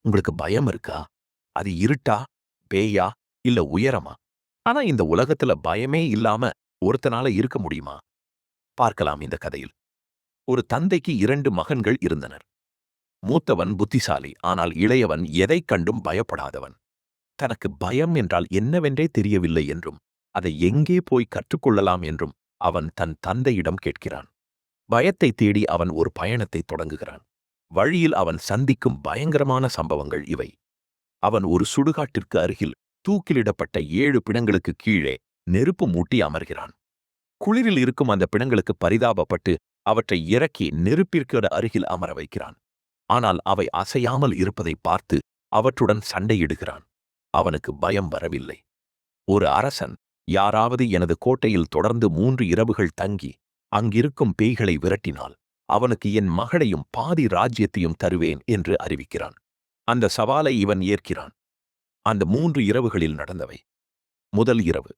உங்களுக்கு பயம் இருக்கா? அது இருட்டா, பேயா, இல்ல உயரமா? ஆனா இந்த உலகத்துல பயமே இல்லாம ஒருத்தனால இருக்க முடியுமா? பார்க்கலாம் இந்த கதையில். ஒரு தந்தைக்கு 2 மகன்கள் இருந்தனர். மூத்தவன் புத்திசாலி, ஆனால் இளையவன் எதைக் கண்டும் பயப்படாதவன். தனக்கு பயம் என்றால் என்னவென்றே தெரியவில்லை என்றும், அதை எங்கே போய் கற்றுக்கொள்ளலாம் என்றும் அவன் தன் தந்தையிடம் கேட்கிறான். பயத்தை தேடி அவன் ஒரு பயணத்தை தொடங்குகிறான். வழியில் அவன் சந்திக்கும் பயங்கரமான சம்பவங்கள் இவை. அவன் ஒரு சுடுகாட்டிற்கு அருகில் தூக்கிலிடப்பட்ட 7 பிணங்களுக்கு கீழே நெருப்பு மூட்டி அமர்கிறான். குளிரில் இருக்கும் அந்த பிணங்களுக்கு பரிதாபப்பட்டு அவற்றை இறக்கி நெருப்பிற்கு அருகில் அமர வைக்கிறான். ஆனால் அவை அசையாமல் இருப்பதை பார்த்து அவற்றுடன் சண்டையிடுகிறான். அவனுக்கு பயம் வரவில்லை. ஒரு அரசன், யாராவது எனது கோட்டையில் தொடர்ந்து 3 இரவுகள் தங்கி அங்கிருக்கும் பேய்களை விரட்டினால் அவனுக்கு என் மகளையும் பாதி ராஜ்யத்தையும் தருவேன் என்று அறிவிக்கிறான். அந்த சவாலை இவன் ஏற்கிறான். அந்த 3 இரவுகளில் நடந்தவை. முதல் இரவு.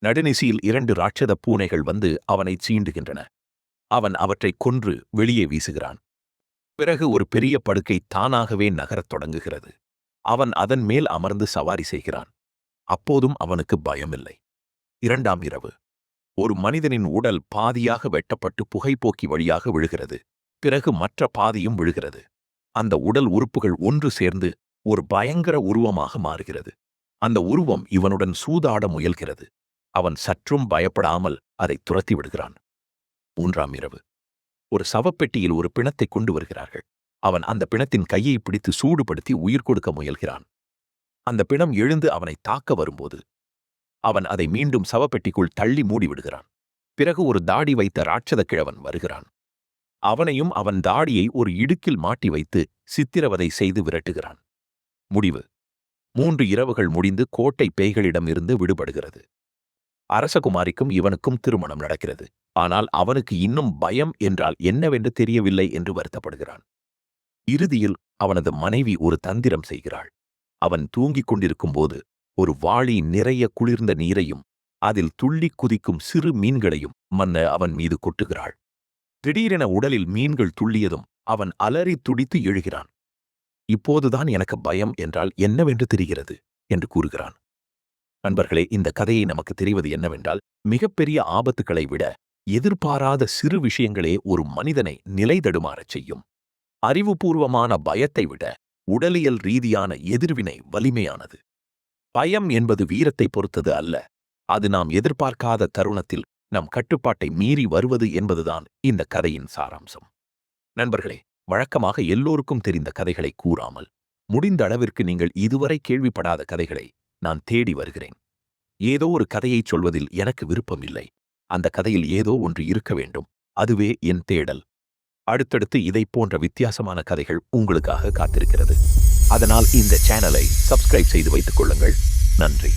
நடுநிசியில் 2 ராட்சத பூனைகள் வந்து அவனை சீண்டுகின்றன. அவன் அவற்றை கொன்று வெளியே வீசுகிறான். பிறகு ஒரு பெரிய படுக்கை தானாகவே நகரத் தொடங்குகிறது. அவன் அதன் மேல் அமர்ந்து சவாரி செய்கிறான். அப்போதும் அவனுக்கு பயமில்லை. 2ஆம் இரவு. ஒரு மனிதனின் உடல் பாதியாக வெட்டப்பட்டு புகைப்போக்கி வழியாக விழுகிறது. பிறகு மற்ற பாதியும் விழுகிறது. அந்த உடல் உறுப்புகள் ஒன்று சேர்ந்து ஒரு பயங்கர உருவமாக மாறுகிறது. அந்த உருவம் இவனுடன் சூதாட முயல்கிறது. அவன் சற்றும் பயப்படாமல் அதை துரத்தி விடுகிறான். 3ஆம் இரவு. ஒரு சவப்பெட்டியில் ஒரு பிணத்தை கொண்டு வருகிறார்கள். அவன் அந்த பிணத்தின் கையை பிடித்து சூடுபடுத்தி உயிர் கொடுக்க முயல்கிறான். அந்த பிணம் எழுந்து அவனை தாக்க வரும்போது அவன் அதை மீண்டும் சவப்பெட்டிக்குள் தள்ளி மூடிவிடுகிறான். பிறகு ஒரு தாடி வைத்த ராட்சத கிழவன் வருகிறான். அவனையும் அவன் தாடியை ஒரு இடுக்கில் மாட்டி வைத்து சித்திரவதை செய்து விரட்டுகிறான். முடிவு. 3 இரவுகள் முடிந்து கோட்டை பேய்களிடம் இருந்து விடுபடுகிறது. அரசகுமாரிக்கும் இவனுக்கும் திருமணம் நடக்கிறது. ஆனால் அவனுக்கு இன்னும் பயம் என்றால் என்னவென்று தெரியவில்லை என்று வருத்தப்படுகிறான். இறுதியில் அவனது மனைவி ஒரு தந்திரம் செய்கிறாள். அவன் தூங்கிக் கொண்டிருக்கும்போது ஒரு வாளி நிறைய குளிர்ந்த நீரையும் அதில் துள்ளி குதிக்கும் சிறு மீன்களையும் மன்ன அவன் மீது கொட்டுகிறாள். திடீரென உடலில் மீன்கள் துள்ளியதும் அவன் அலறி துடித்து எழுகிறான். இப்போதுதான் எனக்கு பயம் என்றால் என்னவென்று தெரிகிறது என்று கூறுகிறான். நண்பர்களே, இந்த கதையை நமக்கு தெரிவது என்னவென்றால், மிகப்பெரிய ஆபத்துக்களை விட எதிர்பாராத சிறு விஷயங்களே ஒரு மனிதனை நிலைதடுமாறச் செய்யும். அறிவுபூர்வமான பயத்தை விட உடலியல் ரீதியான எதிர்வினை வலிமையானது. பயம் என்பது வீரத்தை பொறுத்தது அல்ல. அது நாம் எதிர்பார்க்காத தருணத்தில் நம் கட்டுப்பாட்டை மீறி வருவது என்பதுதான் இந்த கதையின் சாராம்சம். நண்பர்களே, வழக்கமாக எல்லோருக்கும் தெரிந்த கதைகளை கூறாமல், முடிந்த அளவிற்கு நீங்கள் இதுவரை கேள்விப்படாத கதைகளை நான் தேடி வருகிறேன். ஏதோ ஒரு கதையைச் சொல்வதில் எனக்கு விருப்பம் இல்லை. அந்த கதையில் ஏதோ ஒன்று இருக்க வேண்டும். அதுவே என் தேடல். அடுத்தடுத்து இதைப் போன்ற வித்தியாசமான கதைகள் உங்களுக்காக காத்திருக்கிறது. அதனால் இந்த சேனலை சப்ஸ்கிரைப் செய்து வைத்துக் கொள்ளுங்கள். நன்றி.